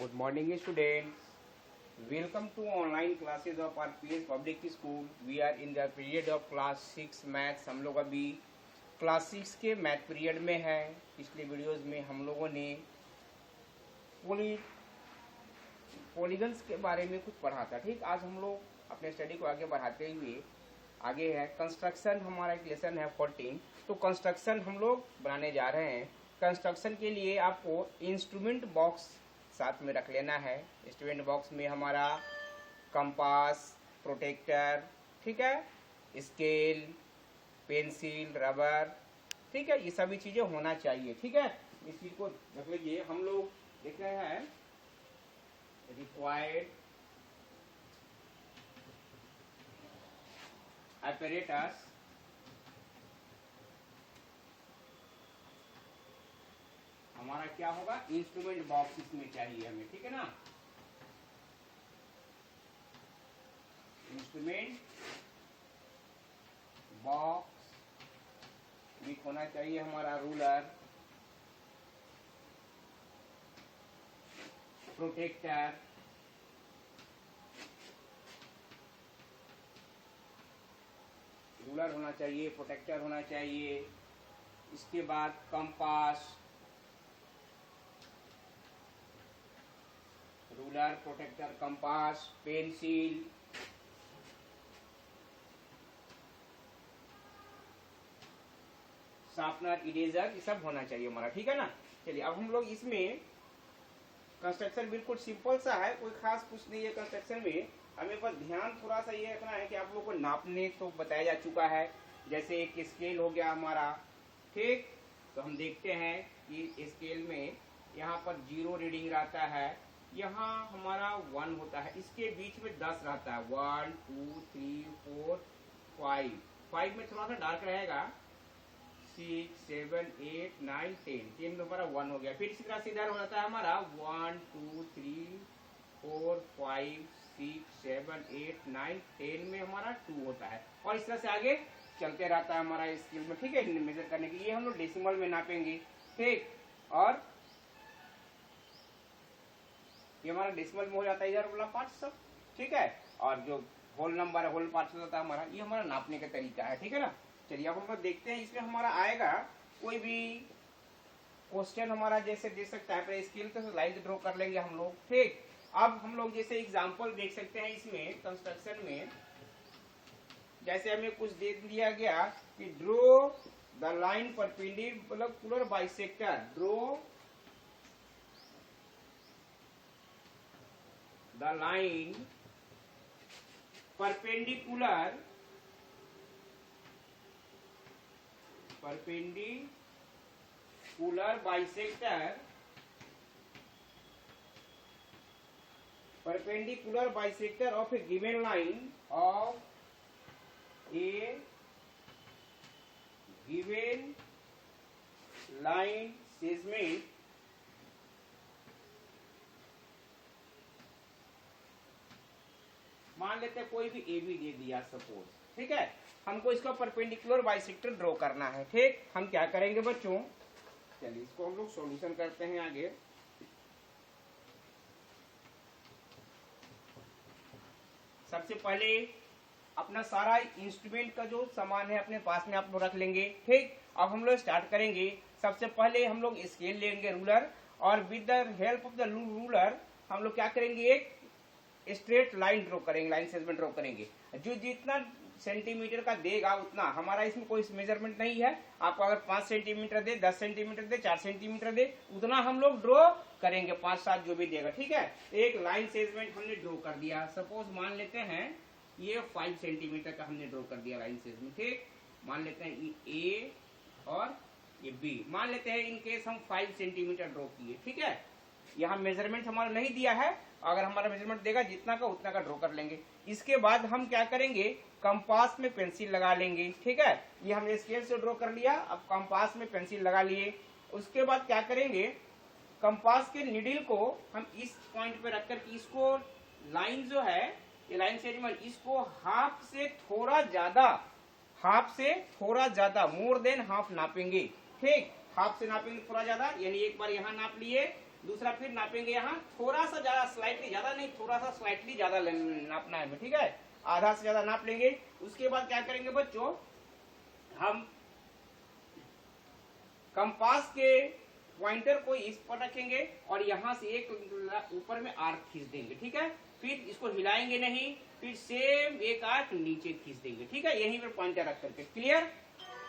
Good morning, students. Welcome to online classes of RPS Public School. We are in the period of class 6 maths. हम लोग अभी class 6 के math period में है. पिछले videos में हम लोगों ने पॉलीगन्स के बारे में कुछ पढ़ा था. ठीक, आज हम लोग अपने स्टडी को आगे बढ़ाते हुए आगे है कंस्ट्रक्शन. हमारा एक लेसन है 14. तो कंस्ट्रक्शन हम लोग बनाने जा रहे हैं. कंस्ट्रक्शन के लिए आपको इंस्ट्रूमेंट बॉक्स साथ में रख लेना है. इंस्ट्रूमेंट बॉक्स में हमारा कंपास, प्रोटेक्टर, ठीक है, स्केल, पेंसिल, रबर, ठीक है, ये सभी चीजें होना चाहिए. ठीक है, इस चीज को रख लीजिए. हम लोग देख रहे हैं रिक्वायर्ड apparatus हमारा क्या होगा, इंस्ट्रूमेंट बॉक्स इसमें चाहिए हमें. ठीक है ना, इंस्ट्रूमेंट बॉक्स में होना चाहिए हमारा रूलर, प्रोटेक्टर, रूलर होना चाहिए, प्रोटेक्टर होना चाहिए. इसके बाद compass, ruler, protractor, compass, pencil, sharpener, eraser, ये सब होना चाहिए हमारा. ठीक है ना. चलिए अब हम लोग इसमें कंस्ट्रक्शन बिल्कुल सिंपल सा है, कोई खास कुछ नहीं है कंस्ट्रक्शन में. हमें बस ध्यान थोड़ा सा ये रखना है कि आप लोग को नापने तो बताया जा चुका है. जैसे एक स्केल हो गया हमारा. ठीक, तो हम देखते हैं कि स्केल में यहाँ पर 0 रीडिंग रहता है, यहाँ हमारा 1 होता है, इसके बीच में 10 रहता है. 1 2 3 4 5. 5 में थोड़ा सा डार्क रहेगा. 6 7 8 9 10. 10 में हमारा 1 हो गया. फिर इसी तरह से इधर हो जाता है हमारा 1 2 3 4 5 6 7 8 9 10 में हमारा 2 होता है. और इस तरह से आगे चलते रहता है हमारा स्केल में. ठीक है, मेजर करने के लिए हम लोग डेसिमल में नापेंगे. ठीक, और ये हमारा डेसिमल में हो जाता है इधर वाला पार्ट सब. ठीक है, और जो होल नंबर है, होल पार्ट होता है हमारा, ये हमारा नापने का तरीका है. ठीक है ना. चलिए अब हम लोग देखते हैं इसमें हमारा आएगा कोई भी क्वेश्चन हमारा जैसे दे सकता है. पर स्केल तो लाइन ड्रॉ कर लेंगे हम लोग. ठीक, अब हम लोग जैसे एग्जांपल देख सकते हैं इसमें कंस्ट्रक्शन में. जैसे हमें कुछ दे दिया गया कि draw the line perpendicular bisector. Draw the line perpendicular bisector of A given line of A given line segment मान लेते हैं कोई भी ए बी दे दिया सपोज. ठीक है, हमको इसका परपेंडिकुलर बाइसेक्टर ड्रॉ करना है. ठीक, हम क्या करेंगे बच्चों, चलिए इसको हम लोग सॉल्यूशन करते हैं आगे. सबसे पहले अपना सारा इंस्ट्रूमेंट का जो सामान है अपने पास में आप लोग रख लेंगे. ठीक, अब हम लोग स्टार्ट करेंगे. सबसे पहले हम लोग स्केल लेंगे, रूलर, और with the help of the ruler हम लोग क्या करेंगे, एक स्ट्रेट लाइन ड्रॉ करेंगे, लाइन सेगमेंट ड्रॉ करेंगे. जो जितना सेंटीमीटर का देगा उतना, हमारा इसमें कोई मेजरमेंट नहीं है. आपको अगर 5 सेंटीमीटर दे, 10 सेंटीमीटर दे, 4 सेंटीमीटर दे, उतना हम लोग ड्रॉ करेंगे. 5-7 जो भी देगा. ठीक है, एक लाइन सेगमेंट हमने ड्रॉ कर दिया. सपोज मान लेते हैं ये 5 सेंटीमीटर का हमने ड्रॉ कर दिया लाइन सेगमेंट. ठीक, मान लेते हैं ये ए और ये बी. मान लेते हैं इनकेस हम 5 सेंटीमीटर ड्रॉ किए. ठीक है, यहाँ मेजरमेंट हमारा नहीं दिया है. अगर हमारा मेजरमेंट देगा जितना का उतना का ड्रॉ कर लेंगे. इसके बाद हम क्या करेंगे, कंपास में पेंसिल लगा लेंगे. ठीक है, ये हमने स्केल से ड्रॉ कर लिया, अब कंपास में पेंसिल लगा लिए. उसके बाद क्या करेंगे, कंपास के नीडल को हम इस पॉइंट पे रखकर इसको लाइन जो है, ये लाइन सेगमेंट, इसको हाफ से थोड़ा ज्यादा मोर देन हाफ नापेंगे. ठीक, हाफ से नापेंगे थोड़ा ज्यादा, यानी एक बार यहाँ नाप लिए, दूसरा फिर नापेंगे यहाँ थोड़ा सा ज्यादा, स्लाइटली ज्यादा नहीं, थोड़ा सा स्लाइटली ज्यादा नापना है, ठीक है, आधा से ज्यादा नाप लेंगे। उसके बाद क्या करेंगे बच्चों, हम कंपास के पॉइंटर को इस पर रखेंगे और यहाँ से एक ऊपर में आर्क खींच देंगे, ठीक है, फिर इसको हिलाएंगे नहीं, फिर सेम एक आर्क नीचे खींच देंगे, ठीक है, यहीं पर पॉइंटर रख करके, क्लियर।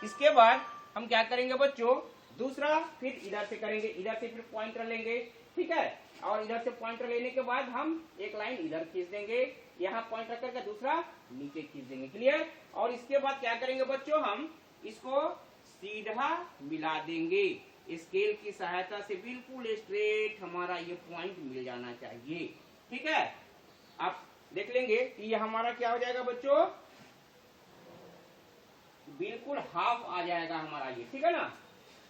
इसके बाद हम क्या करेंगे बच्चों, दूसरा फिर इधर से करेंगे, इधर से फिर पॉइंटर लेंगे, ठीक है, और इधर से पॉइंटर लेने के बाद हम एक लाइन इधर खींच देंगे, यहाँ पॉइंटर करके दूसरा नीचे खींच देंगे, क्लियर। और इसके बाद क्या करेंगे बच्चों, हम इसको सीधा मिला देंगे, स्केल की सहायता से बिल्कुल स्ट्रेट हमारा ये पॉइंट मिल जाना चाहिए, ठीक है। आप देख लेंगे कि ये हमारा क्या हो जाएगा बच्चों, बिल्कुल हाफ आ जाएगा हमारा ये, ठीक है ना,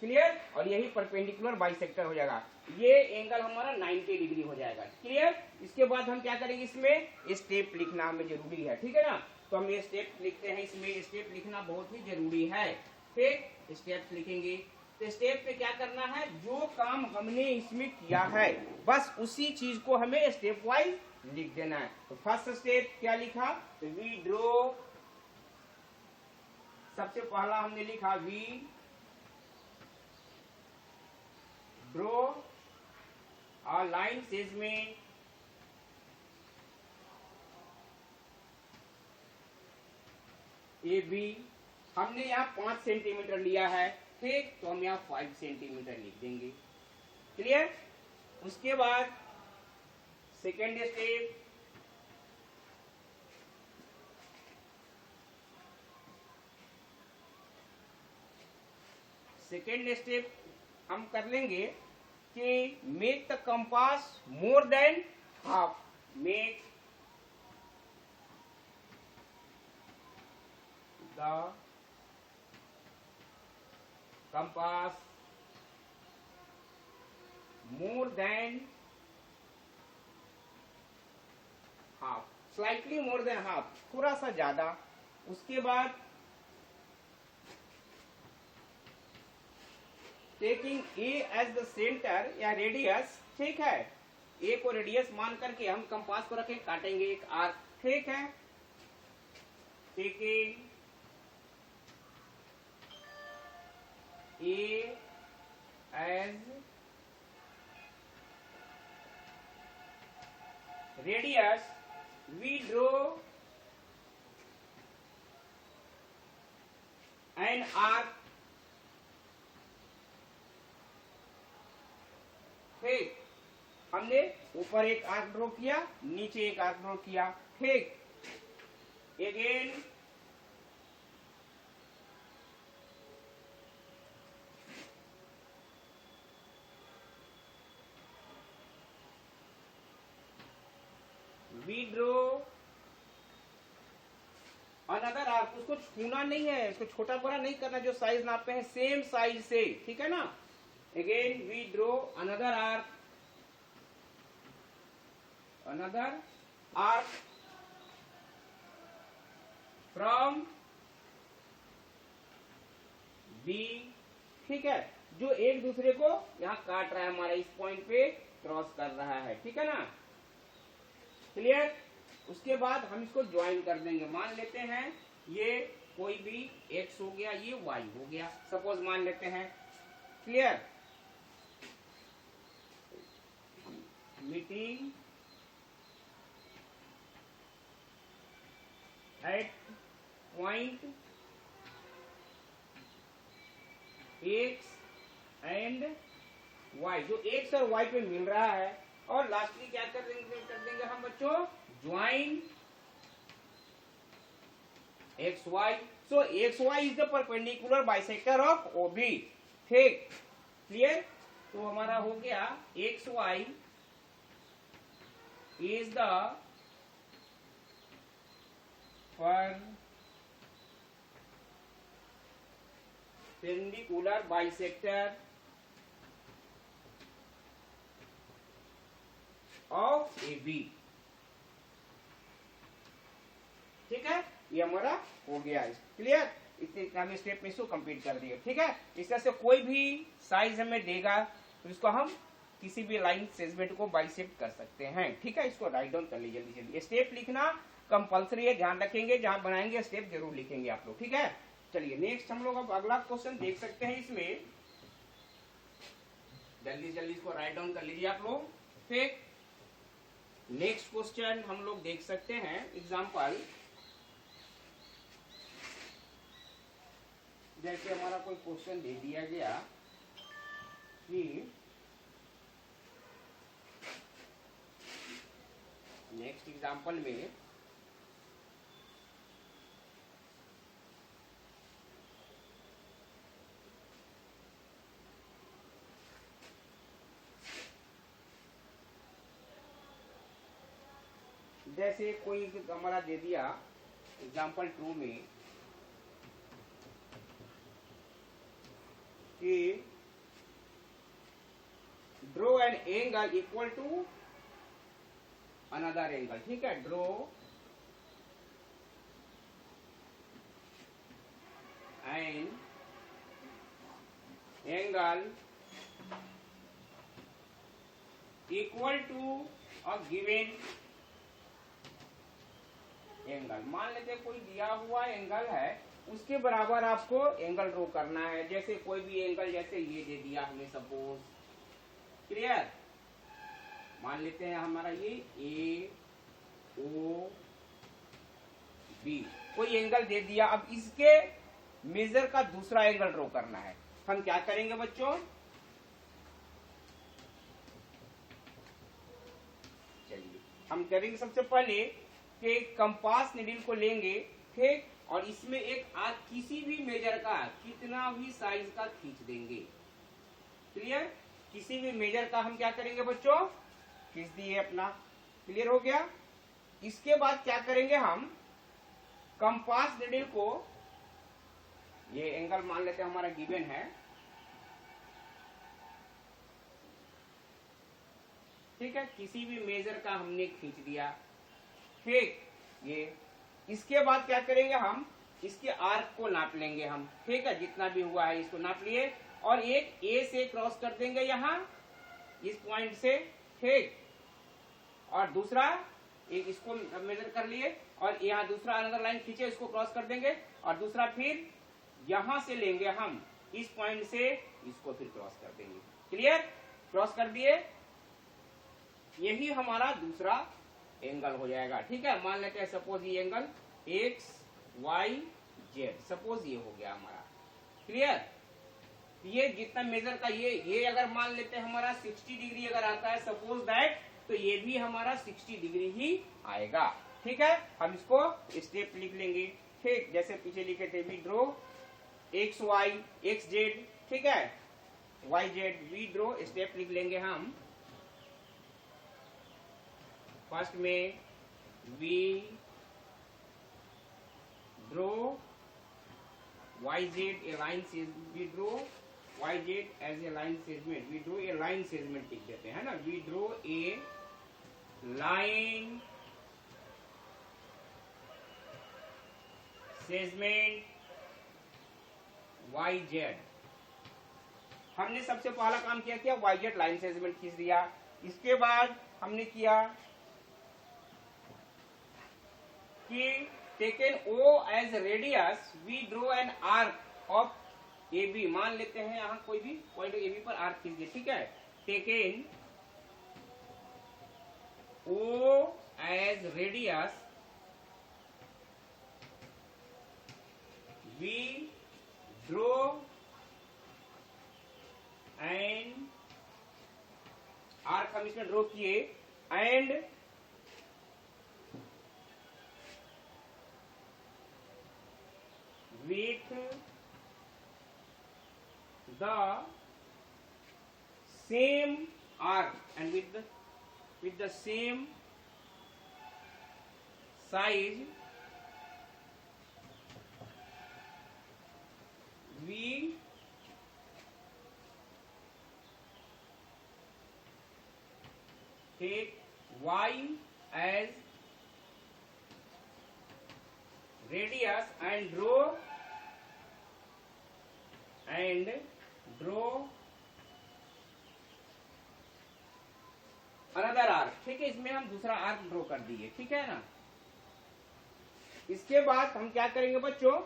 क्लियर। और यही परपेंडिकुलर बाइसेक्टर हो जाएगा, ये एंगल हमारा 90 डिग्री हो जाएगा, क्लियर। इसके बाद हम क्या करेंगे, इसमें स्टेप लिखना हमें जरूरी है, ठीक है ना, तो हम ये स्टेप लिखते हैं, इसमें स्टेप लिखना बहुत ही जरूरी है, ठीक, स्टेप लिखेंगे। तो स्टेप पे क्या करना है, जो काम हमने इसमें किया है बस उसी चीज को हमें स्टेप वाइज लिख देना है। तो फर्स्ट स्टेप क्या लिखा, तो वी ड्रॉ, सबसे पहला हमने लिखा we draw a line segment a b, हमने यहाँ 5 सेंटीमीटर लिया है, ठीक, तो हम यहाँ 5 सेंटीमीटर लिख देंगे, क्लियर। उसके बाद सेकेंड स्टेप, हम कर लेंगे कि make the compass more than half, make the compass more than half, slightly more than half, थोड़ा सा ज्यादा। उसके बाद taking a as the centre या रेडियस, ठीक है, ए को रेडियस मान करके हम कंपास को रखें, काटेंगे एक आर्क, ठीक है, taking A as radius, we draw an arc, ठीक, हमने ऊपर एक आर्क ड्रॉ किया, नीचे एक आर्क ड्रॉ किया, ठीक, again we draw another arc, उसको छूना नहीं है, इसको छोटा बड़ा नहीं करना, जो साइज नापे हैं सेम साइज से, ठीक है ना। Again we draw another arc, from b, ठीक है, जो एक दूसरे को यहाँ काट रहा है, हमारा इस पॉइंट पे क्रॉस कर रहा है, ठीक है ना, क्लियर। उसके बाद हम इसको ज्वाइन कर देंगे, मान लेते हैं ये कोई भी x हो गया, ये y हो गया, सपोज मान लेते हैं, clear. Meeting at point x and y, जो x और y पे मिल रहा है, और लास्टली क्या कर देंगे हम बच्चों, join x y, so x y is the perpendicular bisector of OB, ठीक, क्लियर। तो हमारा हो गया x y is the perpendicular bisector of a b, ठीक है, ये हमारा हो गया, क्लियर। इतने हम स्टेप में इसको कंप्लीट कर दिए, ठीक है। इस तरह से कोई भी साइज हमें देगा तो इसको हम किसी भी लाइन सेगमेंट को बाइसेक्ट कर सकते हैं। ठीक है, इसको राइट डाउन कर लीजिए जल्दी जल्दी। स्टेप लिखना कंपलसरी है, ध्यान रखेंगे, जहां बनाएंगे स्टेप जरूर लिखेंगे आप लोग। ठीक है, चलिए नेक्स्ट हम लोग अब अगला क्वेश्चन देख सकते हैं। इसमें जल्दी जल्दी इसको राइट डाउन कर लीजिए आप लोग। फिर नेक्स्ट क्वेश्चन हम लोग देख सकते हैं। एग्जाम्पल जैसे हमारा कोई क्वेश्चन दे दिया गया कि नेक्स्ट एग्जाम्पल में जैसे कोई हमारा दे दिया एग्जाम्पल 2 में कि draw an angle equal to another angle. ठीक है, draw an angle equal to a given angle. मान लेते कोई दिया हुआ एंगल है, उसके बराबर आपको एंगल ड्रॉ करना है। जैसे कोई भी एंगल, जैसे ये दे दिया हमें सपोज, क्लियर, मान लेते हैं हमारा ये ए ओ बी, कोई एंगल दे दिया। अब इसके मेजर का दूसरा एंगल ड्रॉ करना है। हम क्या करेंगे बच्चों, चलिए हम करेंगे सबसे पहले कि कंपास नीडल को लेंगे, ठीक, और इसमें एक आर्क किसी भी मेजर का, कितना भी साइज का खींच देंगे। क्लियर, किसी भी मेजर का हम क्या करेंगे बच्चों, खींच दिए अपना। क्लियर हो गया। इसके बाद क्या करेंगे, हम कंपास नीडल को, ये एंगल मान लेते हैं हमारा गिवन है, ठीक है, किसी भी मेजर का हमने खींच दिया। ठीक, ये इसके बाद क्या करेंगे, हम इसके आर्क को नाप लेंगे हम। ठीक है, जितना भी हुआ है इसको नाप लिए, और एक ए से क्रॉस कर देंगे यहाँ इस पॉइंट से। ठीक, और दूसरा एक इसको मेजर कर लिए, और यहाँ दूसरा अनदर लाइन खींचे, इसको क्रॉस कर देंगे, और दूसरा फिर यहां से लेंगे हम इस पॉइंट से, इसको फिर क्रॉस कर देंगे। क्लियर, क्रॉस कर दिए, यही हमारा दूसरा एंगल हो जाएगा। ठीक है, मान लेते हैं सपोज ये angle x y z, suppose ये हो गया हमारा। क्लियर, ये जितना मेजर का ये अगर मान लेते हैं हमारा 60 डिग्री अगर आता है सपोज दैट, तो ये भी हमारा 60 डिग्री ही आएगा। ठीक है, हम इसको स्टेप लिख लेंगे। ठीक, जैसे पीछे लिखे थे, we draw x y x z, ठीक है, y z, we draw, step लिख लेंगे हम। फर्स्ट में we draw y z a line, we draw y z as a line segment, we draw a line segment लिख देते हैं ना, we draw a line segment y z. हमने सबसे पहला काम क्या किया, वाई जेड लाइन सेगमेंट खींच दिया। इसके बाद हमने किया कि taken o as radius, we draw an arc of a b. मान लेते हैं यहाँ कोई भी पॉइंट ए बी पर आर्क खींच दिए। ठीक है, taken o as radius, we draw and arc हम इसमें ड्रॉ किए, and with the same arc and with the same size, we take y as radius and draw another arc, ठीक है, इसमें हम दूसरा आर्क ड्रॉ कर दिए, ठीक है ना। इसके बाद हम क्या करेंगे बच्चों,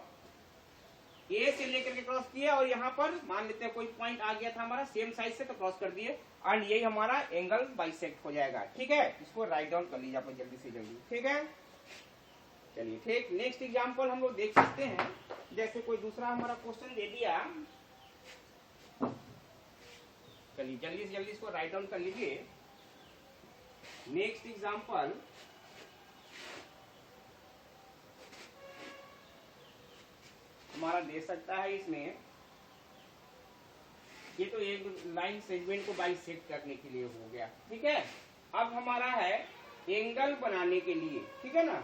ए से लेकर के क्रॉस किया और यहाँ पर मान लेते हैं कोई पॉइंट आ गया था हमारा सेम साइज से, तो क्रॉस कर दिए एंड यही हमारा एंगल बाइसेक्ट हो जाएगा, ठीक है। इसको राइट डाउन कर लीजिए आप जल्दी से जल्दी, ठीक है। चलिए ठीक, नेक्स्ट एग्जांपल हम लोग देख सकते हैं। जैसे कोई दूसरा हमारा क्वेश्चन दे दिया, चलिए जल्दी से जल्दी इसको राइट डाउन कर लीजिए। नेक्स्ट एग्जांपल, हमारा दे सकता है इसमें, ये तो एक लाइन सेगमेंट को बाइसेक्ट करने के लिए हो गया, ठीक है। अब हमारा है एंगल बनाने के लिए, ठीक है ना।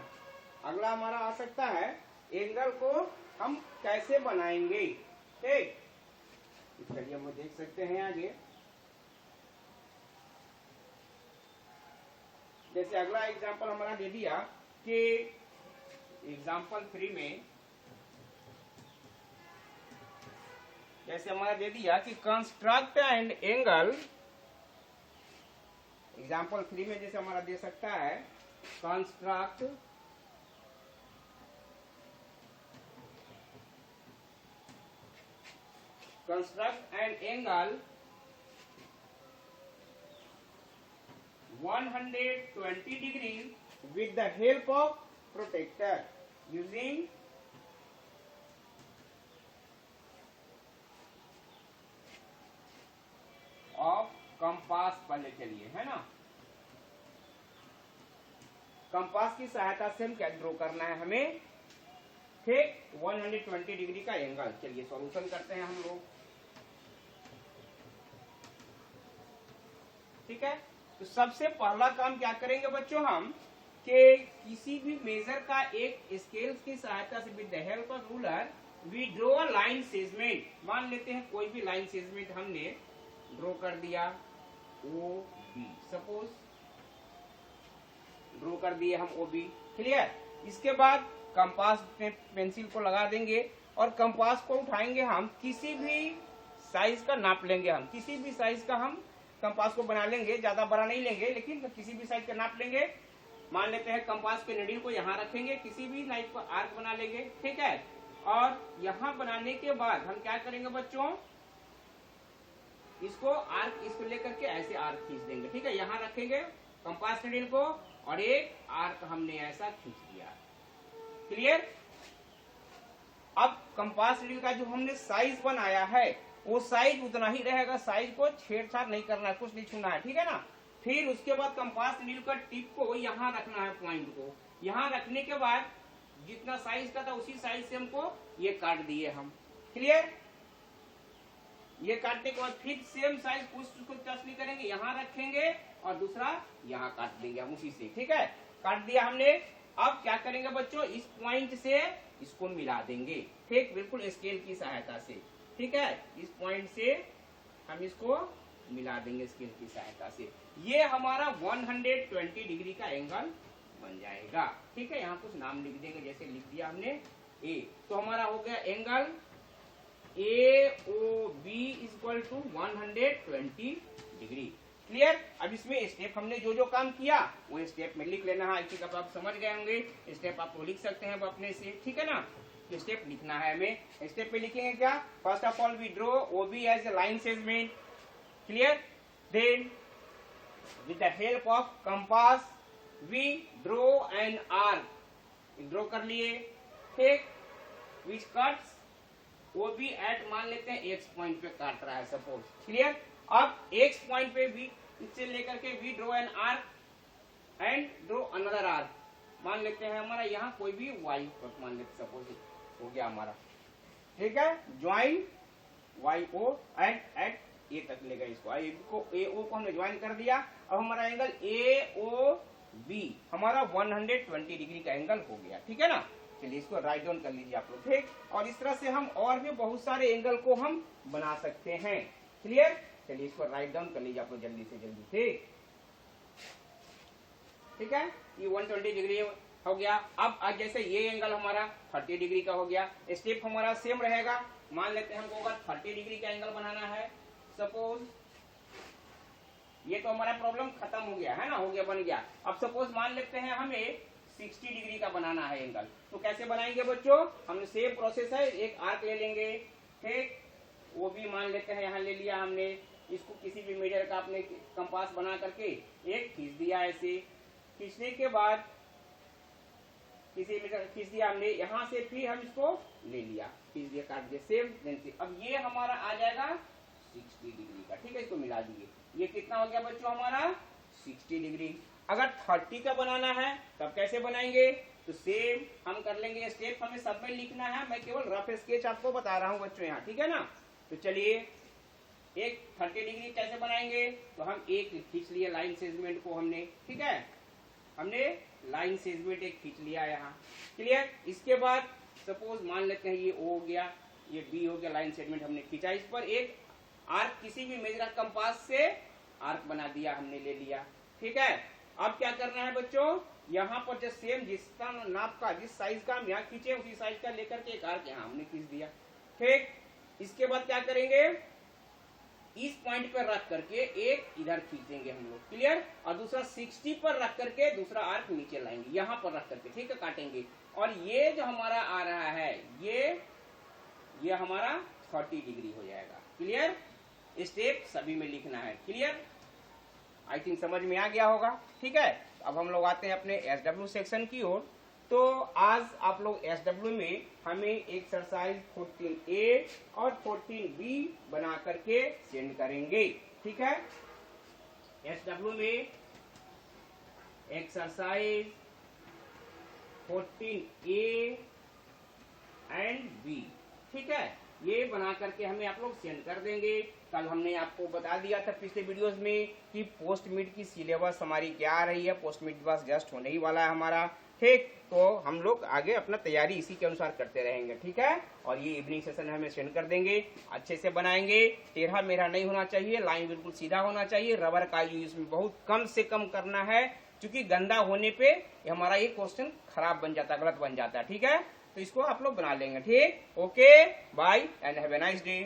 अगला हमारा आ सकता है एंगल को हम कैसे बनाएंगे, ठीक। चलिए हम देख सकते हैं आगे। जैसे अगला एग्जांपल हमारा दे दिया कि एग्जांपल 3 में जैसे हमारा दे दिया कि कंस्ट्रक्ट एंड एंगल, एग्जांपल 3 में जैसे हमारा दे सकता है construct and angle 120 degree with the help of protractor using of compass, पहले चलिए, है ना। कंपास की सहायता से हम क्या ड्रॉ करना है हमें, ठीक, 120 डिग्री का एंगल। चलिए सॉल्यूशन करते हैं हम लोग, ठीक है। तो सबसे पहला काम क्या करेंगे बच्चों हम, कि किसी भी मेजर का एक स्केल की सहायता से with the help of ruler we draw a line segment. मान लेते हैं कोई भी लाइन सेगमेंट हमने ड्रॉ कर दिया, ओ बी, सपोज ड्रॉ कर दिए हम ओ बी, क्लियर। इसके बाद कंपास में पेंसिल को लगा देंगे और कंपास को उठाएंगे हम, किसी भी साइज का नाप लेंगे हम, किसी भी साइज का हम कंपास को बना लेंगे, ज्यादा बड़ा नहीं लेंगे लेकिन किसी भी साइज का नाप लेंगे। मान लेते हैं कंपास के नीडल को यहाँ रखेंगे, किसी भी लाइन को आर्क बना लेंगे, ठीक है। और यहाँ बनाने के बाद हम क्या करेंगे बच्चों, इसको आर्क, इसको लेकर के ऐसे आर्क खींच देंगे, ठीक है। यहाँ रखेंगे कंपास नीडल को और एक आर्क हमने ऐसा खींच दिया, क्लियर। अब कंपास नीडल का जो हमने साइज बनाया है वो साइज उतना ही रहेगा, साइज को छेड़छाड़ नहीं करना है, कुछ नहीं छूना है, ठीक है ना। फिर उसके बाद कंपास नीडल का टिप को यहाँ रखना है, पॉइंट को यहाँ रखने के बाद जितना साइज का था उसी साइज से हमको ये काट दिए हम, क्लियर। ये काटने के बाद फिर सेम साइज कुछ टच नहीं करेंगे, यहाँ रखेंगे और दूसरा यहाँ काट देंगे हम उसी से, ठीक है। काट दिया हमने। अब क्या करेंगे बच्चों, इस पॉइंट से इसको मिला देंगे, ठीक, बिल्कुल स्केल की सहायता से, ठीक है। इस पॉइंट से हम इसको मिला देंगे स्केल की सहायता से। ये हमारा 120 डिग्री का एंगल बन जाएगा, ठीक है। यहाँ कुछ नाम लिख देंगे, जैसे लिख दिया हमने ए, तो हमारा हो गया angle AOB equal to 120 degree, clear. अब इसमें स्टेप हमने जो जो काम किया वो स्टेप में लिख लेना है। इसी का आप समझ गए होंगे, स्टेप आप लिख सकते हैं अपने से, ठीक है ना। स्टेप लिखना है हमें, स्टेप पे लिखेंगे क्या, first of all we draw OB as a line segment, clear. Then with the help of compass we draw an arc, draw कर लिए, ठीक, विच कट्स OB एट, मान लेते हैं X पॉइंट पे काट रहा है सपोज, क्लियर। अब X पॉइंट पे भी से लेकर के we draw an arc and draw another arc, मान लेते हैं हमारा यहाँ कोई भी Y पर, मान लेते सपोज हो गया हमारा, ठीक है। ज्वाइन YO एट ए तक लेगा, इसको AO को हमने ज्वाइन कर दिया। अब हमारा एंगल AOB हमारा 120 डिग्री का एंगल हो गया, ठीक है ना। चलिए इसको राइट डाउन कर लीजिए आप लोग, ठीक। और इस तरह से हम और भी बहुत सारे एंगल को हम बना सकते हैं, क्लियर। चलिए इसको राइट डाउन कर लीजिए आप लोग जल्दी से जल्दी, ठीक, ठीक है। ये 120 डिग्री हो गया। अब आज जैसे ये एंगल हमारा 30 डिग्री का हो गया, स्टेप हमारा सेम रहेगा। मान लेते हैं हमको अगर 30 डिग्री का एंगल बनाना है, सपोज ये तो हमारा प्रॉब्लम खत्म हो गया है ना, हो गया, बन गया। अब सपोज मान लेते हैं हमें 60 डिग्री का बनाना है एंगल, तो कैसे बनाएंगे बच्चों? हम सेम प्रोसेस है, एक आर्क ले लेंगे, ठीक, वो भी मान लेते हैं यहाँ ले लिया हमने, इसको किसी भी मेजर का अपने कंपास बना करके एक खींच दिया, ऐसे खींचने के बाद किसी मेजर खींच दिया हमने, यहाँ से फिर हम इसको ले लिया, खींच दिया, काट दिया, सेम देन। अब ये हमारा आ जाएगा 60 डिग्री का, ठीक है, इसको मिला दीजिए, ये कितना हो गया बच्चों हमारा 60 डिग्री। अगर 30 का बनाना है तब कैसे बनाएंगे? तो सेम हम कर लेंगे स्टेप, हमें सब में लिखना है, मैं केवल रफ स्केच आपको बता रहा हूँ बच्चों यहाँ, ठीक है ना। तो चलिए एक 30 डिग्री कैसे बनाएंगे? तो हम एक खींच लिए लाइन सेगमेंट को हमने, ठीक है, हमने लाइन सेगमेंट एक खींच लिया यहाँ, क्लियर। इसके बाद सपोज मान लेते हैं ये O हो गया, ये B हो गया, लाइन सेगमेंट हमने खींचा, इस पर एक आर्क किसी भी मेजर कंपास से आर्क बना दिया, हमने ले लिया, ठीक है। अब क्या करना है बच्चों? यहाँ पर जो सेम जिस नाप का, जिस साइज का हम यहाँ खींचे उसी साइज का लेकर के एक आर्क यहाँ हमने खींच दिया, ठीक। इसके बाद क्या करेंगे? इस पॉइंट पर रख करके एक इधर खींचेंगे हम लोग, क्लियर, और दूसरा 60 पर रख करके दूसरा आर्क नीचे लाएंगे, यहाँ पर रख करके, ठीक है, काटेंगे। और ये जो हमारा आ रहा है ये हमारा 30 डिग्री हो जाएगा, क्लियर। स्टेप सभी में लिखना है, क्लियर, आई थिंक समझ में आ गया होगा, ठीक है। अब हम लोग आते हैं अपने SW सेक्शन की ओर। तो आज आप लोग SW में हमें एक्सरसाइज 14A और 14B बना करके सेंड करेंगे, ठीक है। SW में एक्सरसाइज 14A एंड B, ठीक है, ये बना करके हमें आप लोग सेंड कर देंगे। कल हमने आपको बता दिया था पिछले वीडियोस में कि पोस्ट मिड की सिलेबस हमारी क्या आ रही है, पोस्ट मिड बस जस्ट होने ही वाला है हमारा, ठीक। तो हम लोग आगे अपना तैयारी इसी के अनुसार करते रहेंगे, ठीक है। और ये इवनिंग सेशन हमें सेंड कर देंगे, अच्छे से बनाएंगे, टेढ़ा मेढ़ा नहीं होना चाहिए, लाइन बिल्कुल सीधा होना चाहिए, रबर का यूज में बहुत कम से कम करना है, क्योंकि गंदा होने पे हमारा ये क्वेश्चन खराब बन जाता है, गलत बन जाता है, ठीक है। तो इसको आप लोग बना लेंगे, ठीक। Okay, bye and have a nice day.